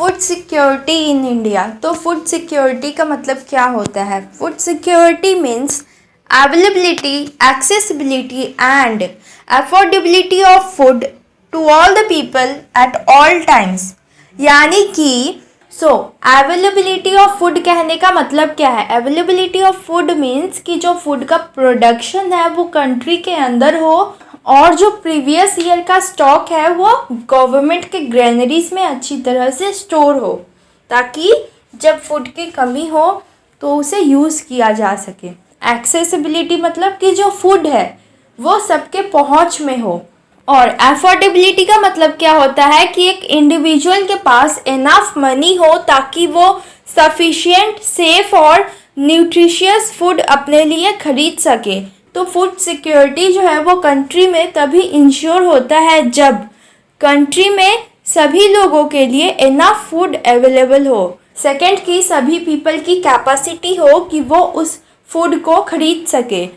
Food security in India. तो food security का मतलब क्या होता है? Food security means availability, accessibility and affordability of food to all the people at all times. यानी कि अवेलेबिलिटी ऑफ फूड कहने का मतलब क्या है? अवेलेबिलिटी ऑफ फूड मीन्स कि जो फूड का प्रोडक्शन है वो कंट्री के अंदर हो और जो प्रीवियस ईयर का स्टॉक है वो गवर्नमेंट के ग्रेनरीज में अच्छी तरह से स्टोर हो, ताकि जब फूड की कमी हो तो उसे यूज़ किया जा सके। एक्सेसिबिलिटी मतलब कि जो फूड है वो सबके पहुंच में हो। और अफोर्डेबिलिटी का मतलब क्या होता है कि एक इंडिविजुअल के पास इनफ मनी हो ताकि वो सफिशिएंट, सेफ और न्यूट्रिशियस फूड अपने लिए खरीद सके। तो फूड सिक्योरिटी जो है वो कंट्री में तभी इंश्योर होता है जब कंट्री में सभी लोगों के लिए इनफ फूड अवेलेबल हो। सेकंड की सभी पीपल की कैपेसिटी हो कि वो उस फूड को खरीद सके।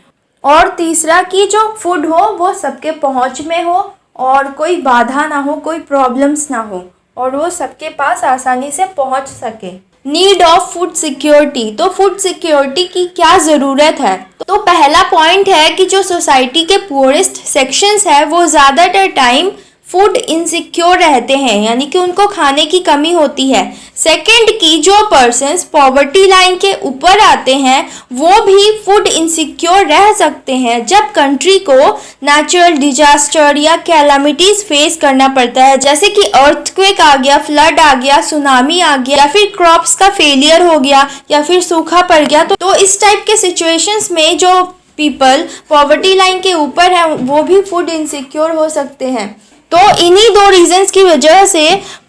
और तीसरा कि जो फूड हो वो सबके पहुंच में हो और कोई बाधा ना हो, कोई प्रॉब्लम्स ना हो और वो सबके पास आसानी से पहुंच सके। Need of food security. तो फूड सिक्योरिटी की क्या ज़रूरत है? तो पहला पॉइंट है कि जो सोसाइटी के पुअरेस्ट सेक्शंस है वो ज़्यादातर टाइम फूड इनसिक्योर रहते हैं, यानी कि उनको खाने की कमी होती है। सेकंड की जो पर्सन्स पॉवर्टी लाइन के ऊपर आते हैं वो भी फूड इनसिक्योर रह सकते हैं जब कंट्री को नेचुरल डिजास्टर या कैलामिटीज फेस करना पड़ता है, जैसे कि अर्थक्वेक आ गया, फ्लड आ गया, सुनामी आ गया या फिर क्रॉप्स का फेलियर हो गया या फिर सूखा पड़ गया। तो इस टाइप के सिचुएशंस में जो पीपल पॉवर्टी लाइन के ऊपर है वो भी फूड इनसिक्योर हो सकते हैं। तो इन्हीं दो रीजंस की वजह से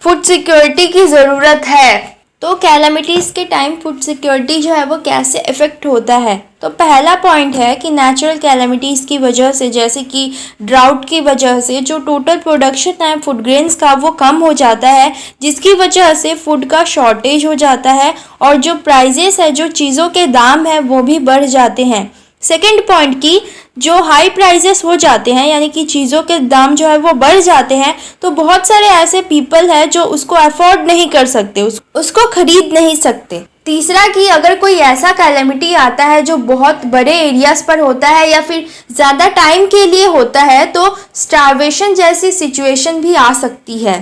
फूड सिक्योरिटी की ज़रूरत है। तो कैलामिटीज़ के टाइम फूड सिक्योरिटी जो है वो कैसे इफ़ेक्ट होता है? तो पहला पॉइंट है कि नेचुरल कैलामिटीज़ की वजह से, जैसे कि ड्राउट की वजह से जो टोटल प्रोडक्शन है फूड ग्रेन्स का वो कम हो जाता है, जिसकी वजह से फूड का शॉर्टेज हो जाता है और जो प्राइजेस है, जो चीज़ों के दाम है वो भी बढ़ जाते हैं। सेकेंड पॉइंट की जो हाई प्राइजेस हो जाते हैं, यानी कि चीज़ों के दाम जो है वो बढ़ जाते हैं, तो बहुत सारे ऐसे पीपल हैं जो उसको अफोर्ड नहीं कर सकते, उसको खरीद नहीं सकते। तीसरा कि अगर कोई ऐसा कैलेमिटी आता है जो बहुत बड़े एरियाज पर होता है या फिर ज़्यादा टाइम के लिए होता है तो स्टार्वेशन जैसी सिचुएशन भी आ सकती है।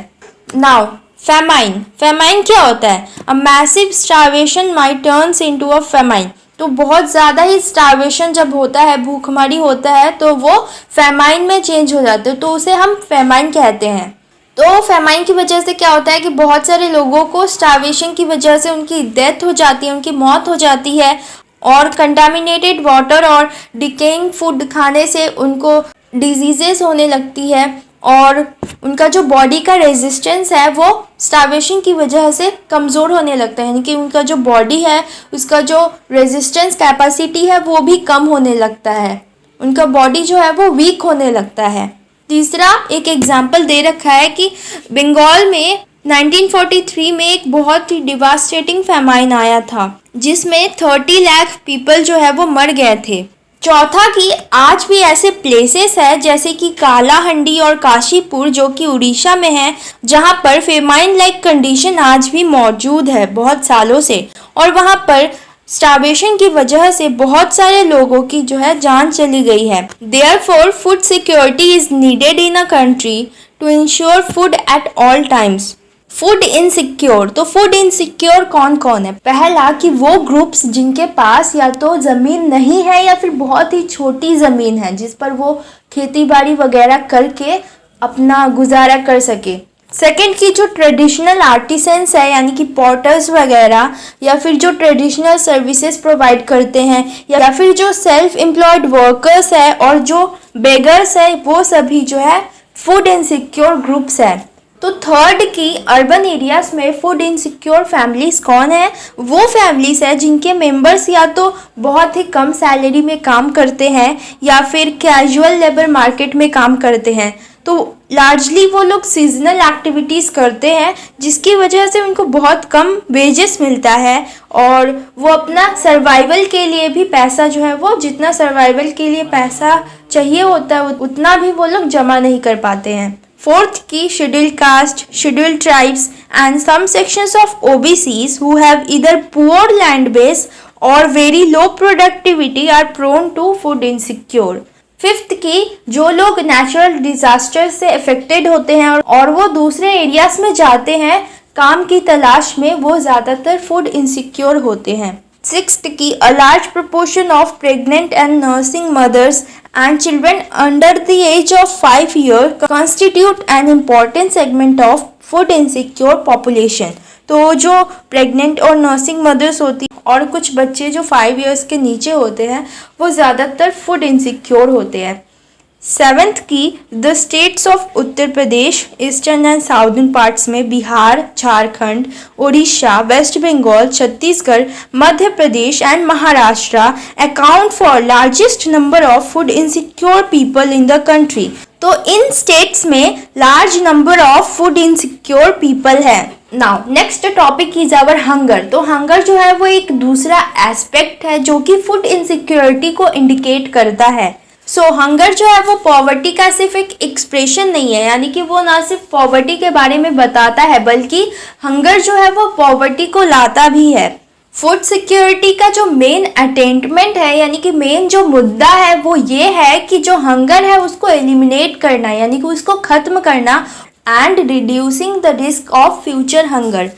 नाउ फेमाइन क्या होता है? A massive starvation might turns into a famine. तो बहुत ज़्यादा ही स्टार्वेशन जब होता है, भूखमरी होता है, तो वो फेमाइन में चेंज हो जाते हैं, तो उसे हम फेमाइन कहते हैं। तो फेमाइन की वजह से क्या होता है कि बहुत सारे लोगों को स्टार्वेशन की वजह से उनकी डेथ हो जाती है, उनकी मौत हो जाती है। और कंटामिनेटेड वाटर और डिकेइंग फूड खाने से उनको डिजीजेस होने लगती है और उनका जो बॉडी का रेजिस्टेंस है वो स्टार्वेशन की वजह से कमज़ोर होने लगता है, यानी कि उनका जो बॉडी है उसका जो रेजिस्टेंस कैपेसिटी है वो भी कम होने लगता है, उनका बॉडी जो है वो वीक होने लगता है। तीसरा एक एग्जाम्पल दे रखा है कि बंगाल में 1943 में एक बहुत ही डिवास्टेटिंग फेमाइन आया था जिसमें 30 लाख पीपल जो है वो मर गए थे। चौथा कि आज भी ऐसे प्लेसेस है जैसे कि कालाहंडी और काशीपुर जो कि उड़ीसा में है, जहां पर फेमाइन लाइक कंडीशन आज भी मौजूद है बहुत सालों से, और वहां पर स्टार्वेशन की वजह से बहुत सारे लोगों की जो है जान चली गई है। Therefore food security is needed in a country to ensure food at all times. Food insecure. तो फूड इनसिक्योर कौन कौन है? पहला कि वो ग्रुप्स जिनके पास या तो ज़मीन नहीं है या फिर बहुत ही छोटी ज़मीन है जिस पर वो खेती बाड़ी वगैरह करके अपना गुजारा कर सके। सेकंड की जो ट्रेडिशनल आर्टिसंस है, यानी कि पॉटर्स वगैरह, या फिर जो ट्रेडिशनल सर्विसेज प्रोवाइड करते हैं, या फिर जो सेल्फ एम्प्लॉयड वर्कर्स है और जो बेगर्स है, वो सभी जो है फूड इनसिक्योर ग्रुप्स है। तो थर्ड की अर्बन एरियाज में फूड इनसिक्योर फैमिलीज कौन है? वो फैमिलीज है जिनके मेंबर्स या तो बहुत ही कम सैलरी में काम करते हैं या फिर कैजुअल लेबर मार्केट में काम करते हैं। तो लार्जली वो लोग सीजनल एक्टिविटीज़ करते हैं जिसकी वजह से उनको बहुत कम वेजेस मिलता है और वो अपना सर्वाइवल के लिए भी पैसा जो है वो जितना सर्वाइवल के लिए पैसा चाहिए होता है उतना भी वो लोग जमा नहीं कर पाते हैं। Fourth की scheduled caste, scheduled tribes and some sections of OBCs who have either poor land base or very low productivity are prone to food insecure. Fifth की जो लोग नेचुरल डिजास्टर से अफेक्टेड होते हैं और वो दूसरे एरियाज में जाते हैं काम की तलाश में, वो ज़्यादातर फूड इनसिक्योर होते हैं. सिक्स्थ की a large proportion of pregnant and nursing mothers and children under the age of 5 years constitute an important segment of food insecure population. तो जो प्रेग्नेंट और नर्सिंग मदर्स होती और कुछ बच्चे जो 5 इयर्स के नीचे होते हैं वो ज़्यादातर फूड इनसिक्योर होते हैं. सेवेंथ की the states of Uttar Pradesh, eastern and southern parts में Bihar, Jharkhand, Orissa, west Bengal, Chhattisgarh, Madhya Pradesh and Maharashtra account for largest number of food insecure people in the country. तो इन स्टेट्स में large number of food insecure people है. Now next topic is our hunger. तो hunger जो है वो एक दूसरा एस्पेक्ट है जो कि फूड इनसिक्योरिटी को इंडिकेट करता है. हंगर जो है वो पॉवर्टी का सिर्फ एक एक्सप्रेशन नहीं है, यानी कि वो ना सिर्फ पॉवर्टी के बारे में बताता है बल्कि हंगर जो है वो पॉवर्टी को लाता भी है. फूड सिक्योरिटी का जो मेन अटेंटमेंट है, यानी कि मेन जो मुद्दा है वो ये है कि जो हंगर है उसको एलिमिनेट करना, यानी कि उसको खत्म करना and reducing the risk of future hunger.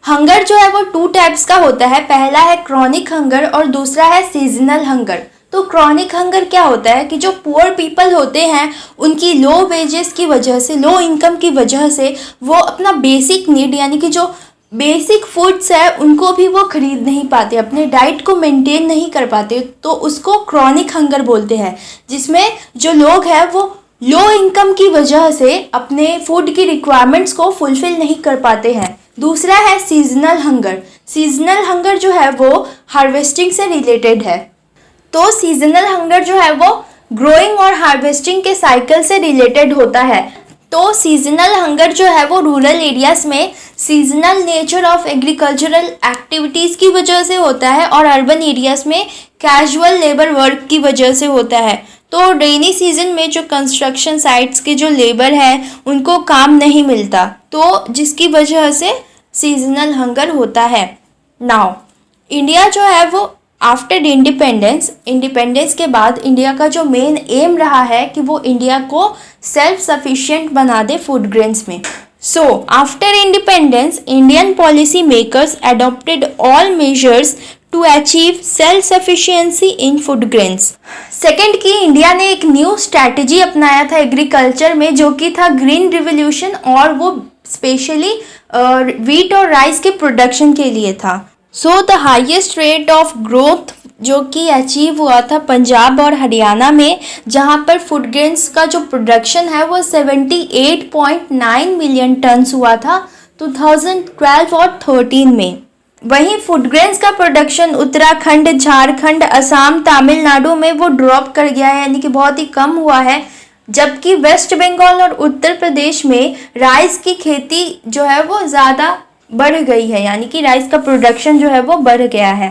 Hunger जो है वो 2 टाइप्स का होता है. पहला है क्रॉनिक हंगर और दूसरा है सीजनल हंगर. तो क्रॉनिक हंगर क्या होता है कि जो पुअर पीपल होते हैं उनकी लो वेजेस की वजह से, लो इनकम की वजह से वो अपना बेसिक नीड यानी कि जो बेसिक फूड्स है उनको भी वो खरीद नहीं पाते, अपने डाइट को मेंटेन नहीं कर पाते, तो उसको क्रॉनिक हंगर बोलते हैं. जिसमें जो लोग हैं वो लो इनकम की वजह से अपने फूड की रिक्वायरमेंट्स को फुलफिल नहीं कर पाते हैं. दूसरा है सीजनल हंगर. सीजनल हंगर जो है वो हार्वेस्टिंग से रिलेटेड है. तो सीजनल हंगर जो है वो ग्रोइंग और हार्वेस्टिंग के साइकिल से रिलेटेड होता है. तो सीजनल हंगर जो है वो रूरल एरियाज में seasonal nature of agricultural activities की वजह से होता है और अर्बन एरियाज में कैजुअल लेबर वर्क की वजह से होता है. तो रेनी सीजन में जो कंस्ट्रक्शन साइट्स के जो लेबर है उनको काम नहीं मिलता, तो जिसकी वजह से सीजनल हंगर होता है. नाउ इंडिया जो है वो आफ्टर इंडिपेंडेंस के बाद इंडिया का जो मेन एम रहा है कि वो इंडिया को सेल्फ सफिशिएंट बना दे फूड ग्रेन्स में. After independence Indian policy makers adopted all measures to achieve self sufficiency in food grains. Second की इंडिया ने एक न्यू स्ट्रैटेजी अपनाया था एग्रीकल्चर में जो कि था ग्रीन रिवोल्यूशन, और वो स्पेशली वीट और राइस के प्रोडक्शन के लिए था. The highest rate of growth जो कि अचीव हुआ था पंजाब और हरियाणा में, जहां पर फूड ग्रेन्स का जो प्रोडक्शन है वो 78.9 मिलियन टन्स हुआ था 2012 और 13 में. वहीं फूड ग्रेन्स का प्रोडक्शन उत्तराखंड, झारखंड, असम, तमिलनाडु में वो ड्रॉप कर गया है, यानी कि बहुत ही कम हुआ है. जबकि वेस्ट बंगाल और उत्तर प्रदेश में राइस की खेती जो है वो ज़्यादा बढ़ गई है, यानी कि राइस का प्रोडक्शन जो है वो बढ़ गया है.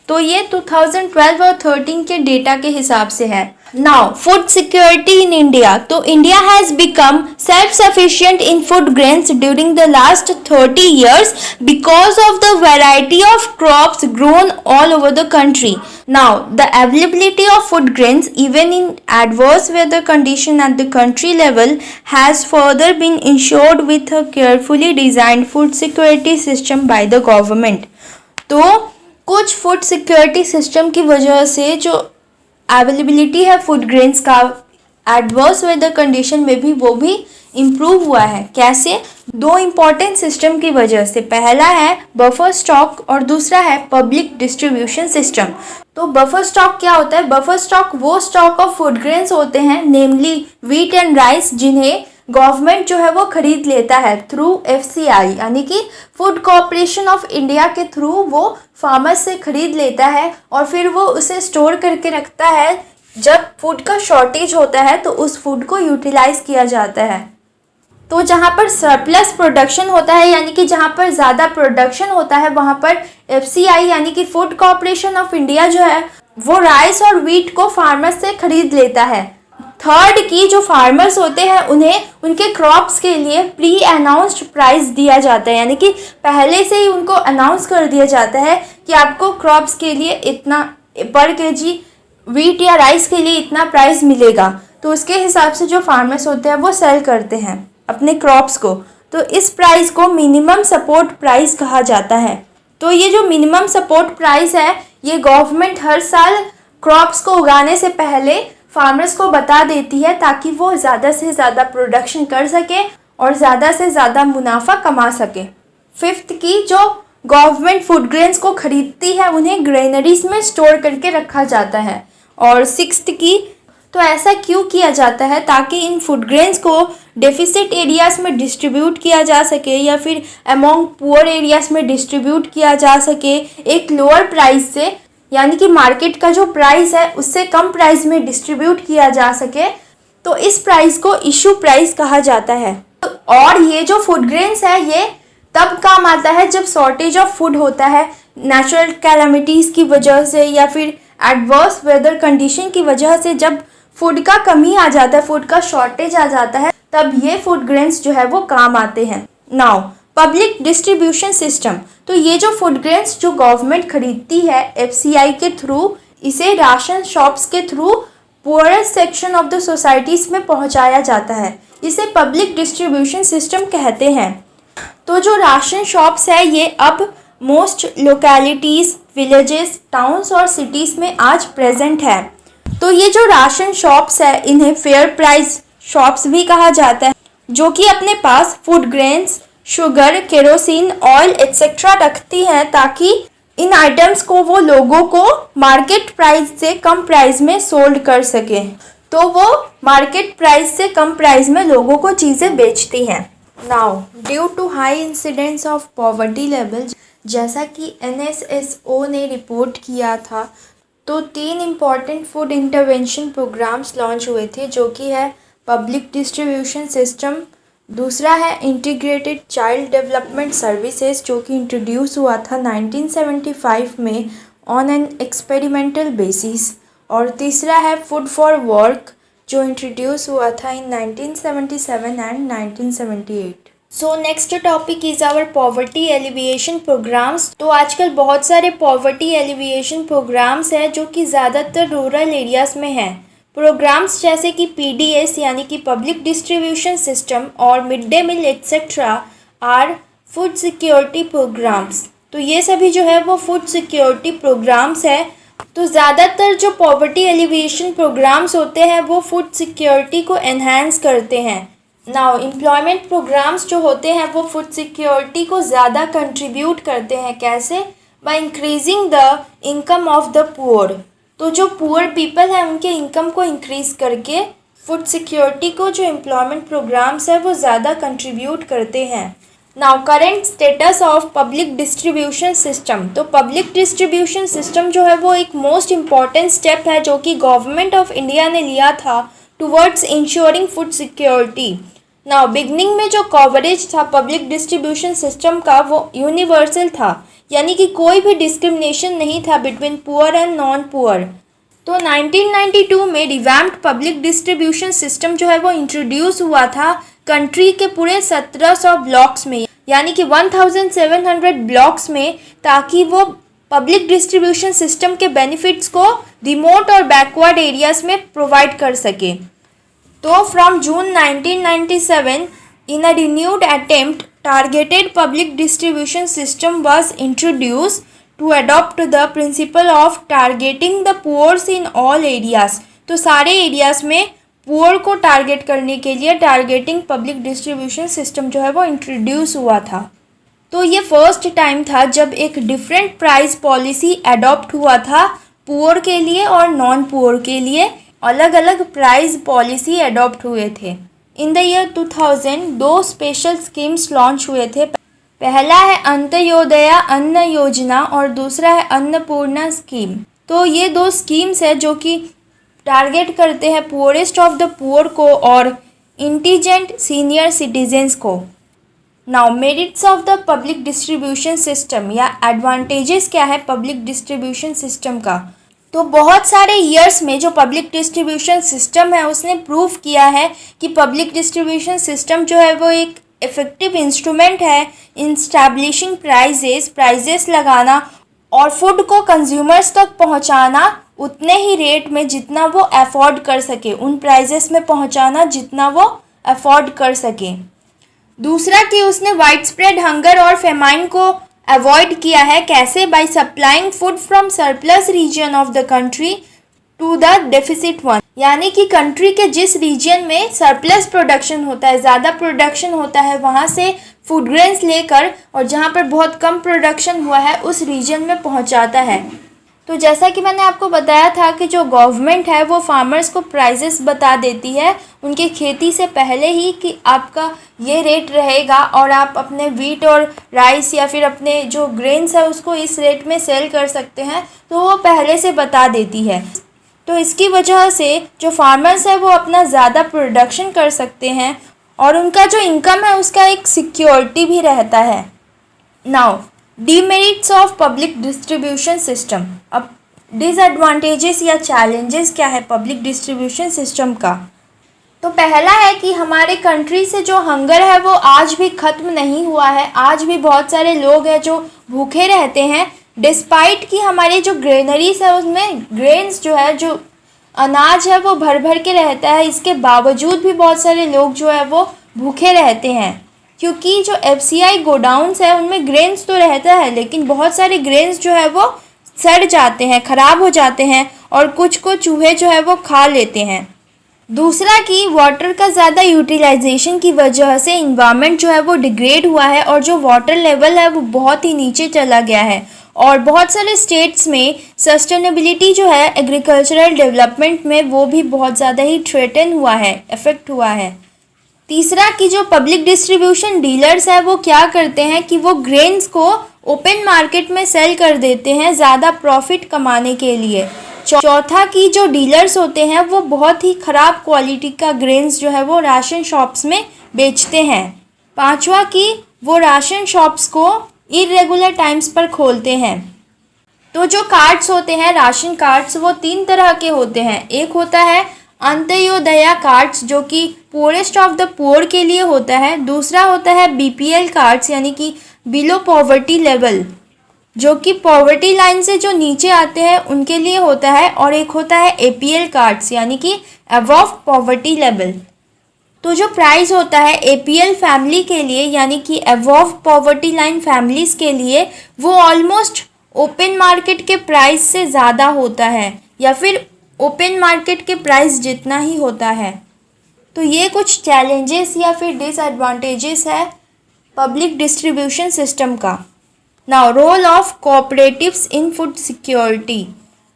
तो ये 2012 और 13 के डेटा के हिसाब से है. Now food security in India. तो India has become self sufficient in food grains during the last 30 years because of the variety of crops grown all over the country. Now the availability of food grains even in adverse weather condition at the country level has further been ensured with a carefully designed food security system by the government. तो कुछ food security system की वजह से जो availability है food grains का adverse weather condition में भी वो भी इम्प्रूव हुआ है. कैसे? 2 इम्पॉर्टेंट सिस्टम की वजह से. पहला है बफर स्टॉक और दूसरा है पब्लिक डिस्ट्रीब्यूशन सिस्टम. तो बफर स्टॉक क्या होता है? बफर स्टॉक वो स्टॉक ऑफ फूड ग्रेन्स होते हैं, नेमली वीट एंड राइस, जिन्हें गवर्नमेंट जो है वो खरीद लेता है थ्रू FCI, यानी कि फूड कॉर्पोरेशन ऑफ इंडिया के थ्रू वो फार्मर्स से खरीद लेता है और फिर वो उसे स्टोर करके रखता है. जब फूड का शॉर्टेज होता है तो उस फूड को यूटिलाइज किया जाता है. तो जहाँ पर सरप्लस प्रोडक्शन होता है, यानी कि जहाँ पर ज़्यादा प्रोडक्शन होता है, वहाँ पर FCI यानी कि फूड कॉर्पोरेशन ऑफ इंडिया जो है वो राइस और वीट को फार्मर्स से खरीद लेता है. थर्ड की जो फार्मर्स होते हैं उन्हें उनके क्रॉप्स के लिए प्री अनाउंस्ड प्राइस दिया जाता है, यानी कि पहले से ही उनको अनाउंस कर दिया जाता है कि आपको क्रॉप्स के लिए इतना पर केजी वीट या राइस के लिए इतना प्राइस मिलेगा। तो उसके हिसाब से जो फार्मर्स होते हैं वो सेल करते हैं अपने क्रॉप्स को। तो इस प्राइस को मिनिमम सपोर्ट प्राइस कहा जाता है। तो ये जो मिनिमम सपोर्ट प्राइस है ये गवर्नमेंट हर साल क्रॉप्स को उगाने से पहले फार्मर्स को बता देती है ताकि वो ज़्यादा से ज़्यादा प्रोडक्शन कर सके और ज़्यादा से ज़्यादा मुनाफा कमा सके। फिफ्थ की जो गवर्नमेंट फूड ग्रेन्स को खरीदती है उन्हें ग्रेनरीज में स्टोर करके रखा जाता है। और सिक्स्थ की तो ऐसा क्यों किया जाता है ताकि इन फूड ग्रेन्स को डेफिसिट एरियाज़ में डिस्ट्रीब्यूट किया जा सके या फिर अमॉन्ग पुअर एरियाज़ में डिस्ट्रीब्यूट किया जा सके एक लोअर प्राइस से, यानी कि मार्केट का जो प्राइस है उससे कम प्राइस में डिस्ट्रीब्यूट किया जा सके। तो इस प्राइस को इशू प्राइस कहा जाता है। और ये जो फूड ग्रेन्स है ये तब काम आता है जब शॉर्टेज ऑफ फूड होता है, नेचुरल कैलामिटीज़ की वजह से या फिर एडवर्स वेदर कंडीशन की वजह से जब फूड का कमी आ जाता है, फूड का शॉर्टेज आ जाता है, तब ये फूड ग्रेन्स जो है वो काम आते हैं। नाउ पब्लिक डिस्ट्रीब्यूशन सिस्टम, तो ये जो फूड ग्रेन्स जो गवर्नमेंट खरीदती है एफसीआई के थ्रू, इसे राशन शॉप्स के through poorest section of the societies में पहुंचाया जाता है। इसे पब्लिक डिस्ट्रीब्यूशन सिस्टम कहते हैं। तो जो राशन शॉप्स है ये अब मोस्ट लोकेलिटीज़, विलेजेस, टाउन्स और सिटीज़ में आज प्रेजेंट है। तो ये जो राशन शॉप्स है इन्हें फेयर प्राइस शॉप्स भी कहा जाता है, जो कि अपने पास food grains, sugar, kerosene, oil etcetera रखती हैं ताकि इन आइटम्स को वो लोगों को मार्केट प्राइस से कम प्राइस में सोल्ड कर सके। तो वो मार्केट प्राइस से कम प्राइस में लोगों को चीज़ें बेचती हैं। Now due to high incidence of poverty level, जैसा कि NSSO ने रिपोर्ट किया था, तो 3 important food intervention programmes launch हुए थे, जो कि है पब्लिक डिस्ट्रीब्यूशन सिस्टम, दूसरा है इंटीग्रेटेड चाइल्ड डेवलपमेंट सर्विसेज जो कि इंट्रोड्यूस हुआ था 1975 में ऑन एन एक्सपेरिमेंटल बेसिस, और तीसरा है फूड फॉर वर्क जो इंट्रोड्यूस हुआ था in 1977 and 1978। So next topic is our poverty alleviation programmes. तो आजकल बहुत सारे पॉवर्टी एलिविएशन प्रोग्राम्स हैं जो कि ज़्यादातर रूरल एरियाज़ में हैं। प्रोग्राम्स जैसे कि PDS यानी कि पब्लिक डिस्ट्रीब्यूशन सिस्टम और mid day meal etcetera are food security programmes. तो ये सभी जो है वो फूड सिक्योरिटी प्रोग्राम्स है। तो ज़्यादातर जो पॉवर्टी एलिविएशन प्रोग्राम्स होते हैं वो फूड सिक्योरिटी को एनहांस करते हैं। नाउ एम्प्लॉयमेंट प्रोग्राम्स जो होते हैं वो फूड सिक्योरिटी को ज़्यादा कंट्रीब्यूट करते हैं। कैसे? By increasing the income of the poor. तो जो पुअर पीपल हैं उनके इनकम को इंक्रीज़ करके फूड सिक्योरिटी को जो एम्प्लॉयमेंट प्रोग्राम्स है वो ज़्यादा कंट्रीब्यूट करते हैं। Now current status of public distribution system. तो पब्लिक डिस्ट्रीब्यूशन सिस्टम जो है वो एक मोस्ट इम्पॉर्टेंट स्टेप है जो कि गवर्नमेंट ऑफ इंडिया ने लिया था towards ensuring food security. Now beginning में जो कवरेज था पब्लिक डिस्ट्रीब्यूशन सिस्टम का वो यूनिवर्सल था, यानी कि कोई भी डिस्क्रिमिनेशन नहीं था between poor and non poor. तो 1992 में रिवैम्प्ड पब्लिक डिस्ट्रीब्यूशन सिस्टम जो है वो इंट्रोड्यूस हुआ था कंट्री के पूरे 1700 ब्लॉक्स में, यानी कि 1700 ब्लॉक्स में, ताकि वो पब्लिक डिस्ट्रीब्यूशन सिस्टम के बेनिफिट्स को रिमोट और बैकवर्ड एरियाज में प्रोवाइड कर सके। तो from June 1997 in a renewed attempt targeted public distribution system was introduced to adopt the principle of targeting the poor in all areas। तो सारे areas में पुअर को टारगेट करने के लिए टारगेटिंग पब्लिक डिस्ट्रीब्यूशन सिस्टम जो है वो इंट्रोड्यूस हुआ था। तो ये फर्स्ट टाइम था जब एक डिफरेंट प्राइस पॉलिसी अडॉप्ट हुआ था पुअर के लिए और नॉन पुअर के लिए, अलग अलग प्राइस पॉलिसी अडॉप्ट हुए थे। In the year 2000 2 special schemes launch हुए थे। पहला है अंत्योदया अन्न योजना और दूसरा है अन्नपूर्णा स्कीम। तो ये 2 स्कीम्स है जो कि टारगेट करते हैं पुअरेस्ट ऑफ द पुअर को और इंटीजेंट सीनियर सिटीजन्स को। Now merits of the public distribution system या एडवांटेजेस क्या है पब्लिक डिस्ट्रीब्यूशन सिस्टम का। तो बहुत सारे ईयर्स में जो पब्लिक डिस्ट्रीब्यूशन सिस्टम है उसने प्रूव किया है कि पब्लिक डिस्ट्रीब्यूशन सिस्टम जो है वो एक इफ़ेक्टिव इंस्ट्रूमेंट है इन स्टैब्लिशिंग प्राइजेस लगाना और फूड को कंज्यूमर्स तक पहुंचाना उतने ही रेट में जितना वो अफोर्ड कर सके, उन प्राइजेस में पहुंचाना जितना वो अफोर्ड कर सके। दूसरा कि उसने वाइड स्प्रेड हंगर और फेमाइन को अवॉइड किया है। कैसे? By supplying food from surplus region of the country to the deficit one, यानी कि कंट्री के जिस रीजन में सरप्लस प्रोडक्शन होता है, ज़्यादा प्रोडक्शन होता है, वहाँ से फूड ग्रेन्स लेकर और जहाँ पर बहुत कम प्रोडक्शन हुआ है उस रीजन में पहुँचाता है। तो जैसा कि मैंने आपको बताया था कि जो गवर्नमेंट है वो फार्मर्स को प्राइजेस बता देती है उनके खेती से पहले ही कि आपका ये रेट रहेगा और आप अपने वीट और राइस या फिर अपने जो ग्रेन्स है उसको इस रेट में सेल कर सकते हैं, तो वो पहले से बता देती है। तो इसकी वजह से जो फार्मर्स है वो अपना ज़्यादा प्रोडक्शन कर सकते हैं और उनका जो इनकम है उसका एक सिक्योरिटी भी रहता है। Now demerits of public distribution system. अब डिसएडवांटेजेस या चैलेंजेस क्या है पब्लिक डिस्ट्रीब्यूशन सिस्टम का? तो पहला है कि हमारे कंट्री से जो हंगर है वो आज भी ख़त्म नहीं हुआ है। आज भी बहुत सारे लोग हैं जो भूखे रहते हैं, डिस्पाइट कि हमारे जो ग्रेनरीज है उसमें ग्रेन्स जो है, जो अनाज है वो भर भर के रहता है। इसके बावजूद भी बहुत सारे लोग जो है वो भूखे रहते हैं, क्योंकि जो FCI गोडाउन्स है उनमें ग्रेन्स तो रहता है लेकिन बहुत सारे ग्रेन्स जो है वो सड़ जाते हैं, ख़राब हो जाते हैं और कुछ को चूहे जो है वो खा लेते हैं। दूसरा कि वाटर का ज़्यादा यूटिलाइजेशन की वजह से इन्वायरमेंट जो है वो डिग्रेड हुआ है और जो वाटर लेवल है वो बहुत ही नीचे चला गया है और बहुत सारे स्टेट्स में सस्टेनेबिलिटी जो है एग्रीकल्चरल डेवलपमेंट में वो भी बहुत ज़्यादा ही थ्रेटन हुआ है, इफ़ेक्ट हुआ है। तीसरा कि जो पब्लिक डिस्ट्रीब्यूशन डीलर्स है वो क्या करते हैं कि वो ग्रेन्स को ओपन मार्केट में सेल कर देते हैं ज़्यादा प्रॉफिट कमाने के लिए। चौथा कि जो डीलर्स होते हैं वो बहुत ही ख़राब क्वालिटी का ग्रेन्स जो है वो राशन शॉप्स में बेचते हैं। पांचवा कि वो राशन शॉप्स को इरेगुलर टाइम्स पर खोलते हैं। तो जो कार्ड्स होते हैं, राशन कार्ड्स, वो 3 तरह के होते हैं। एक होता है अंत्योदया कार्ड्स जो कि पोरेस्ट ऑफ द पुअर के लिए होता है। दूसरा होता है BPL कार्ड्स यानी कि बिलो पॉवर्टी लेवल, जो कि पॉवर्टी लाइन से जो नीचे आते हैं उनके लिए होता है। और एक होता है APL कार्ड्स यानी कि अबव पॉवर्टी लेवल। तो जो प्राइस होता है APL फैमिली के लिए यानी कि अबव पॉवर्टी लाइन फैमिलीज़ के लिए वो ऑलमोस्ट ओपन मार्केट के प्राइस से ज़्यादा होता है या फिर ओपन मार्केट के प्राइस जितना ही होता है। तो ये कुछ चैलेंजेस या फिर डिसएडवांटेजेस है पब्लिक डिस्ट्रीब्यूशन सिस्टम का। Now role of cooperatives in food security.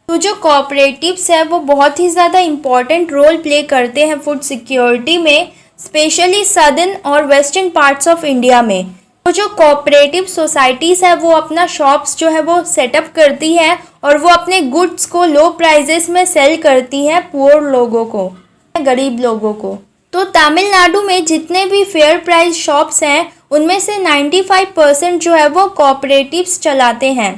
तो जो कोऑपरेटिव्स है वो बहुत ही ज़्यादा इम्पॉर्टेंट रोल प्ले करते हैं फूड सिक्योरिटी में, स्पेशली सदर्न और वेस्टर्न पार्ट्स ऑफ इंडिया में। तो जो कोऑपरेटिव सोसाइटीज़ है वो अपना शॉप्स जो है वो सेटअप करती है और वो अपने गुड्स को लो प्राइजेस में सेल करती है पुअर लोगों को, गरीब लोगों को। तो तमिलनाडु में जितने भी फेयर प्राइस शॉप्स हैं उनमें से 95% जो है वो कोऑपरेटिव्स चलाते हैं।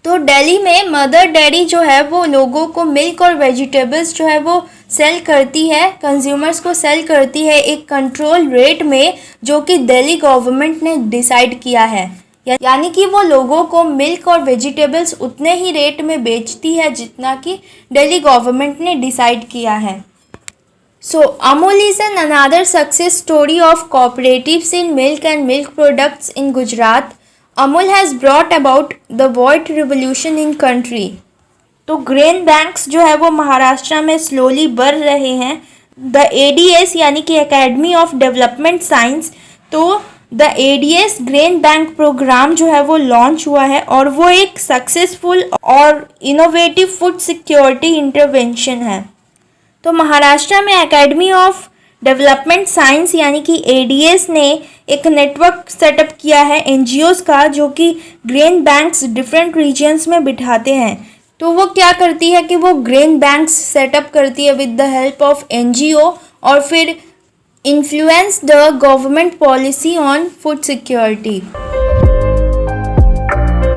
तो दिल्ली में मदर डेयरी जो है वो लोगों को मिल्क और वेजिटेबल्स जो है वो सेल करती है, कंज्यूमर्स को सेल करती है एक कंट्रोल रेट में जो कि दिल्ली गवर्नमेंट ने डिसाइड किया है। यानी कि वो लोगों को मिल्क और वेजिटेबल्स उतने ही रेट में बेचती है जितना कि दिल्ली गवर्नमेंट ने डिसाइड किया है। So, Amul is another success story of cooperatives in milk and milk products in Gujarat. Amul has brought about the white revolution in country. तो ग्रेन बैंक्स जो है वो महाराष्ट्र में स्लोली बढ़ रहे हैं। द ADS यानी कि एकेडमी ऑफ डेवलपमेंट साइंस, तो the ADS grain bank programme जो है वो लॉन्च हुआ है और वो एक सक्सेसफुल और इनोवेटिव फूड सिक्योरिटी इंटरवेंशन है। तो महाराष्ट्र में एकेडमी ऑफ डेवलपमेंट साइंस यानी कि ADS ने एक नेटवर्क सेटअप किया है NGOs का, जो कि ग्रेन बैंक्स डिफरेंट रीजन्स में बिठाते हैं। तो वो क्या करती है कि वो ग्रेन बैंक्स सेटअप करती है with the help of NGO और फिर influence the government policy on food security.